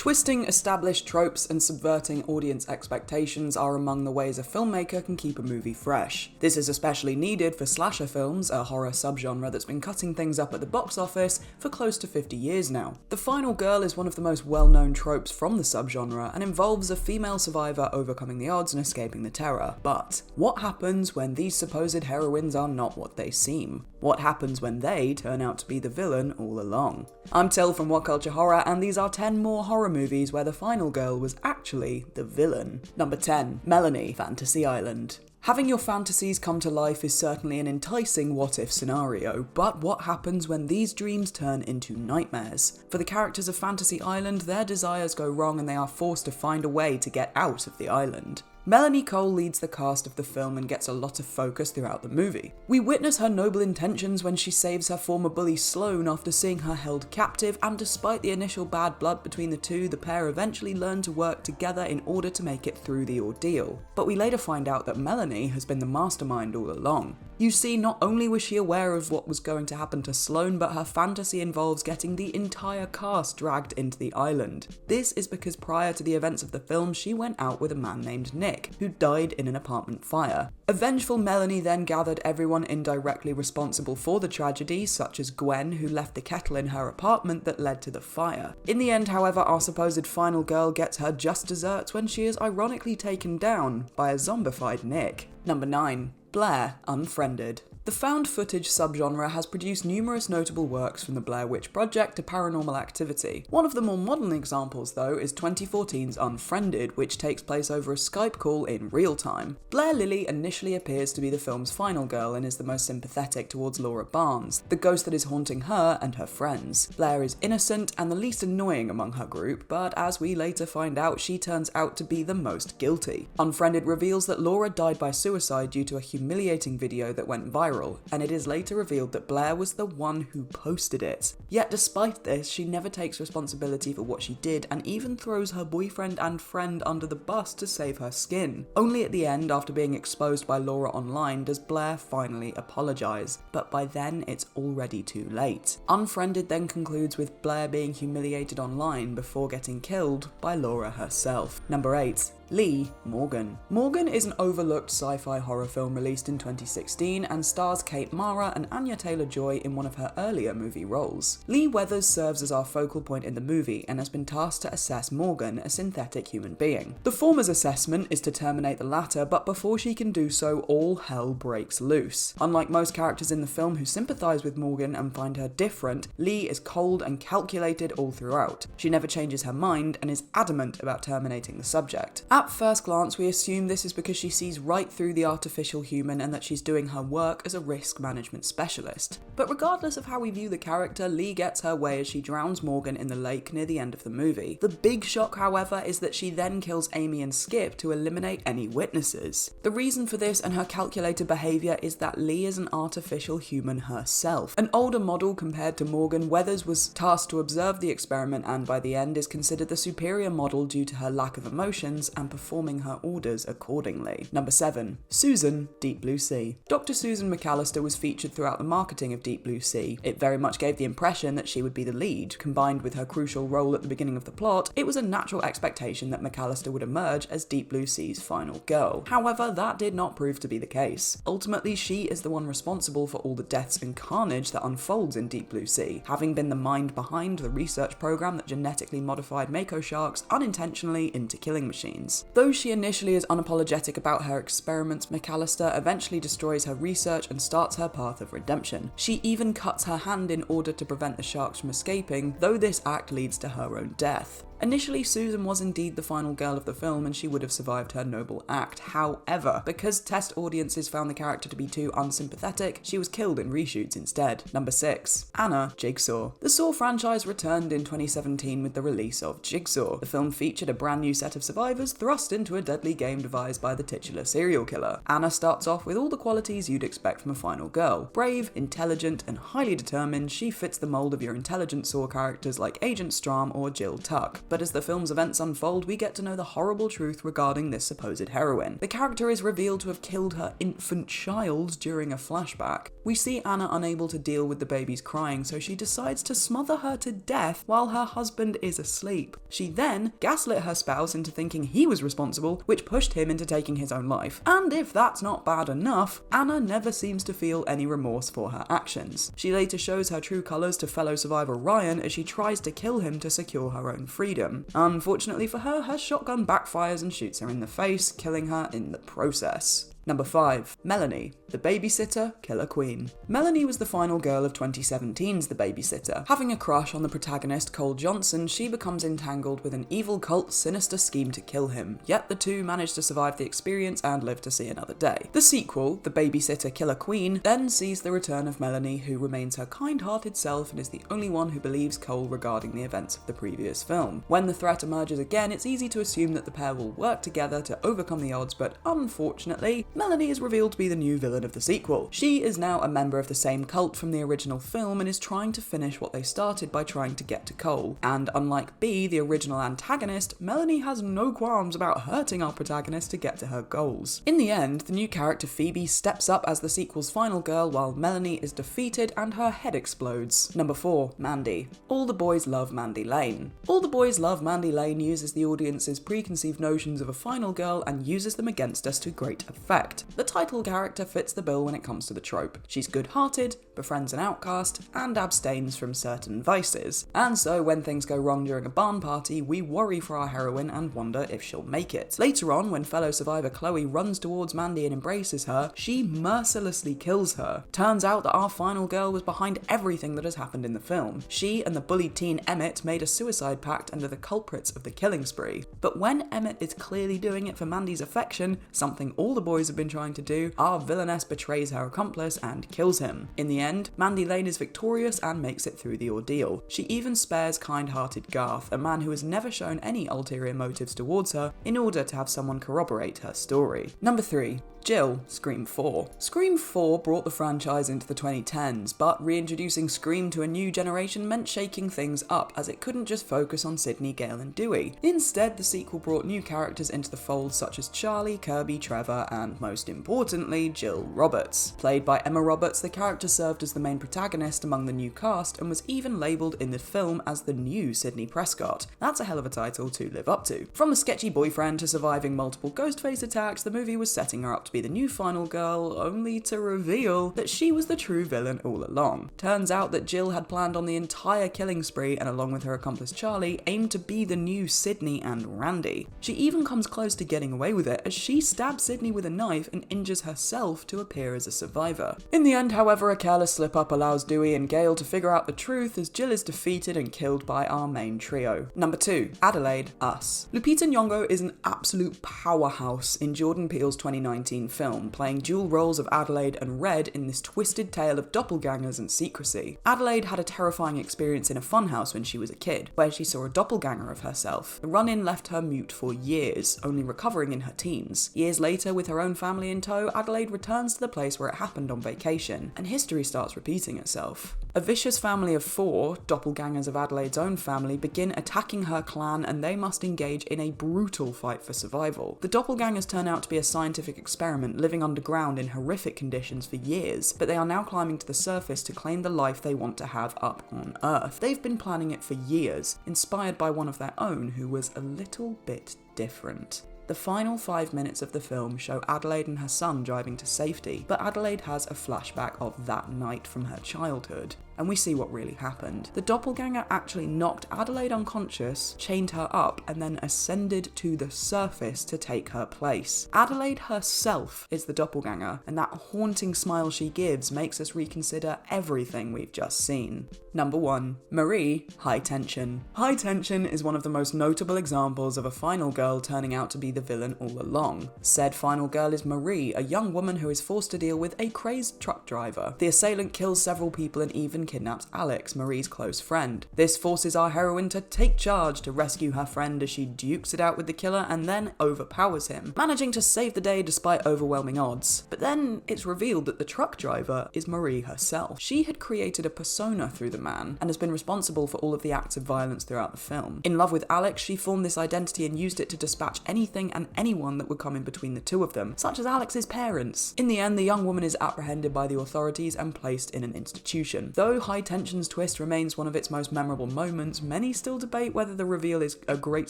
Twisting established tropes and subverting audience expectations are among the ways a filmmaker can keep a movie fresh. This is especially needed for slasher films, a horror subgenre that's been cutting things up at the box office for close to 50 years now. The final girl is one of the most well-known tropes from the subgenre and involves a female survivor overcoming the odds and escaping the terror. But what happens when these supposed heroines are not what they seem? What happens when they turn out to be the villain all along? I'm Till from What Culture Horror, and these are 10 more horror movies where the final girl was actually the villain. Number 10. Melanie, Fantasy Island. Having your fantasies come to life is certainly an enticing what-if scenario, but what happens when these dreams turn into nightmares? For the characters of Fantasy Island, their desires go wrong and they are forced to find a way to get out of the island. Melanie Cole leads the cast of the film and gets a lot of focus throughout the movie. We witness her noble intentions when she saves her former bully Sloane after seeing her held captive, and despite the initial bad blood between the two, the pair eventually learn to work together in order to make it through the ordeal. But we later find out that Melanie has been the mastermind all along. You see, not only was she aware of what was going to happen to Sloane, but her fantasy involves getting the entire cast dragged into the island. This is because prior to the events of the film, she went out with a man named Nick, who died in an apartment fire. A vengeful Melanie then gathered everyone indirectly responsible for the tragedy, such as Gwen, who left the kettle in her apartment that led to the fire. In the end, however, our supposed final girl gets her just desserts when she is ironically taken down by a zombified Nick. Number 9. Blair Unfriended. The found footage subgenre has produced numerous notable works from the Blair Witch Project to Paranormal Activity. One of the more modern examples, though, is 2014's Unfriended, which takes place over a Skype call in real time. Blair Lilly initially appears to be the film's final girl and is the most sympathetic towards Laura Barnes, the ghost that is haunting her and her friends. Blair is innocent and the least annoying among her group, but as we later find out, she turns out to be the most guilty. Unfriended reveals that Laura died by suicide due to a humiliating video that went viral, and it is later revealed that Blair was the one who posted it. Yet despite this, she never takes responsibility for what she did and even throws her boyfriend and friend under the bus to save her skin. Only at the end, after being exposed by Laura online, does Blair finally apologise, but by then it's already too late. Unfriended then concludes with Blair being humiliated online before getting killed by Laura herself. Number 8. Lee Morgan. Morgan is an overlooked sci-fi horror film released in 2016 and stars Kate Mara and Anya Taylor-Joy in one of her earlier movie roles. Lee Weathers serves as our focal point in the movie and has been tasked to assess Morgan, a synthetic human being. The former's assessment is to terminate the latter, but before she can do so, all hell breaks loose. Unlike most characters in the film who sympathise with Morgan and find her different, Lee is cold and calculated all throughout. She never changes her mind and is adamant about terminating the subject. At first glance, we assume this is because she sees right through the artificial human and that she's doing her work as a risk management specialist. But regardless of how we view the character, Lee gets her way as she drowns Morgan in the lake near the end of the movie. The big shock, however, is that she then kills Amy and Skip to eliminate any witnesses. The reason for this and her calculated behaviour is that Lee is an artificial human herself. An older model compared to Morgan, Weathers was tasked to observe the experiment and by the end is considered the superior model due to her lack of emotions and performing her orders accordingly. Number 7. Susan, Deep Blue Sea. Dr. Susan McAllister was featured throughout the marketing of Deep Blue Sea. It very much gave the impression that she would be the lead. Combined with her crucial role at the beginning of the plot, it was a natural expectation that McAllister would emerge as Deep Blue Sea's final girl. However, that did not prove to be the case. Ultimately, she is the one responsible for all the deaths and carnage that unfolds in Deep Blue Sea, having been the mind behind the research program that genetically modified mako sharks unintentionally into killing machines. Though she initially is unapologetic about her experiments, McAllister eventually destroys her research and starts her path of redemption. She even cuts her hand in order to prevent the sharks from escaping, though this act leads to her own death. Initially, Susan was indeed the final girl of the film and she would have survived her noble act. However, because test audiences found the character to be too unsympathetic, she was killed in reshoots instead. Number 6. Anna, Jigsaw. The Saw franchise returned in 2017 with the release of Jigsaw. The film featured a brand new set of survivors thrust into a deadly game devised by the titular serial killer. Anna starts off with all the qualities you'd expect from a final girl. Brave, intelligent, and highly determined, she fits the mold of your intelligent Saw characters like Agent Strom or Jill Tuck. but as the film's events unfold, we get to know the horrible truth regarding this supposed heroine. The character is revealed to have killed her infant child during a flashback. We see Anna unable to deal with the baby's crying, so she decides to smother her to death while her husband is asleep. She then gaslit her spouse into thinking he was responsible, which pushed him into taking his own life. And if that's not bad enough, Anna never seems to feel any remorse for her actions. She later shows her true colours to fellow survivor Ryan as she tries to kill him to secure her own freedom. Unfortunately for her, her shotgun backfires and shoots her in the face, killing her in the process. Number 5. Melanie, the Babysitter Killer Queen. Melanie was the final girl of 2017's The Babysitter. Having a crush on the protagonist Cole Johnson, she becomes entangled with an evil cult's sinister scheme to kill him, yet the two manage to survive the experience and live to see another day. The sequel, The Babysitter Killer Queen, then sees the return of Melanie, who remains her kind-hearted self and is the only one who believes Cole regarding the events of the previous film. When the threat emerges again, it's easy to assume that the pair will work together to overcome the odds, but unfortunately, Melanie is revealed to be the new villain of the sequel. She is now a member of the same cult from the original film and is trying to finish what they started by trying to get to Cole. And unlike B, the original antagonist, Melanie has no qualms about hurting our protagonist to get to her goals. In the end, the new character Phoebe steps up as the sequel's final girl while Melanie is defeated and her head explodes. Number 4. Mandy. All the Boys Love Mandy Lane. All the Boys Love Mandy Lane uses the audience's preconceived notions of a final girl and uses them against us to great effect. The title character fits the bill when it comes to the trope. She's good-hearted, befriends an outcast, and abstains from certain vices. And so when things go wrong during a barn party, we worry for our heroine and wonder if she'll make it. Later on, when fellow survivor Chloe runs towards Mandy and embraces her, she mercilessly kills her. Turns out that our final girl was behind everything that has happened in the film. She and the bullied teen Emmett made a suicide pact and are the culprits of the killing spree. But when Emmett is clearly doing it for Mandy's affection, something all the boys have been trying to do, our villainess betrays her accomplice and kills him. In the end, Mandy Lane is victorious and makes it through the ordeal. She even spares kind-hearted Garth, a man who has never shown any ulterior motives towards her, in order to have someone corroborate her story. Number 3. Jill, Scream 4. Scream 4 brought the franchise into the 2010s, but reintroducing Scream to a new generation meant shaking things up, as it couldn't just focus on Sydney, Gale and Dewey. Instead, the sequel brought new characters into the fold such as Charlie, Kirby, Trevor, and most importantly, Jill Roberts. Played by Emma Roberts, the character served as the main protagonist among the new cast and was even labelled in the film as the new Sydney Prescott. That's a hell of a title to live up to. From a sketchy boyfriend to surviving multiple Ghostface attacks, the movie was setting her up to be the new final girl, only to reveal that she was the true villain all along. Turns out that Jill had planned on the entire killing spree and along with her accomplice Charlie, aimed to be the new Sydney and Randy. She even comes close to getting away with it as she stabs Sydney with a knife and injures herself to appear as a survivor. In the end, however, a careless slip-up allows Dewey and Gale to figure out the truth as Jill is defeated and killed by our main trio. Number 2. Adelaide, Us. Lupita Nyong'o is an absolute powerhouse in Jordan Peele's 2019 film, playing dual roles of Adelaide and Red in this twisted tale of doppelgangers and secrecy. Adelaide had a terrifying experience in a funhouse when she was a kid, where she saw a doppelganger of herself. The run-in left her mute for years, only recovering in her teens. Years later, with her own family in tow, Adelaide returns to the place where it happened on vacation, and history starts repeating itself. A vicious family of 4, doppelgangers of Adelaide's own family, begin attacking her clan and they must engage in a brutal fight for survival. The doppelgangers turn out to be a scientific experiment living underground in horrific conditions for years, but they are now climbing to the surface to claim the life they want to have up on Earth. They've been planning it for years, inspired by one of their own who was a little bit different. The final 5 minutes of the film show Adelaide and her son driving to safety, but Adelaide has a flashback of that night from her childhood, and we see what really happened. The doppelganger actually knocked Adelaide unconscious, chained her up, and then ascended to the surface to take her place. Adelaide herself is the doppelganger, and that haunting smile she gives makes us reconsider everything we've just seen. Number 1. Marie, High Tension. High Tension is one of the most notable examples of a final girl turning out to be the villain all along. Said final girl is Marie, a young woman who is forced to deal with a crazed truck driver. The assailant kills several people and even kidnaps Alex, Marie's close friend. This forces our heroine to take charge to rescue her friend as she dukes it out with the killer and then overpowers him, managing to save the day despite overwhelming odds. But then it's revealed that the truck driver is Marie herself. She had created a persona through the man and has been responsible for all of the acts of violence throughout the film. In love with Alex, she formed this identity and used it to dispatch anything and anyone that would come in between the two of them, such as Alex's parents. In the end, the young woman is apprehended by the authorities and placed in an institution. Though High Tension's twist remains one of its most memorable moments, many still debate whether the reveal is a great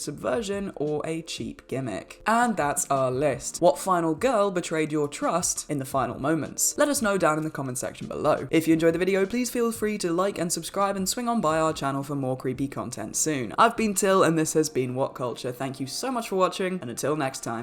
subversion or a cheap gimmick. And that's our list. What final girl betrayed your trust in the final moments? Let us know down in the comment section below. If you enjoyed the video, please feel free to like and subscribe and swing on by our channel for more creepy content soon. I've been Till and this has been What Culture. Thank you so much for watching, and until next time.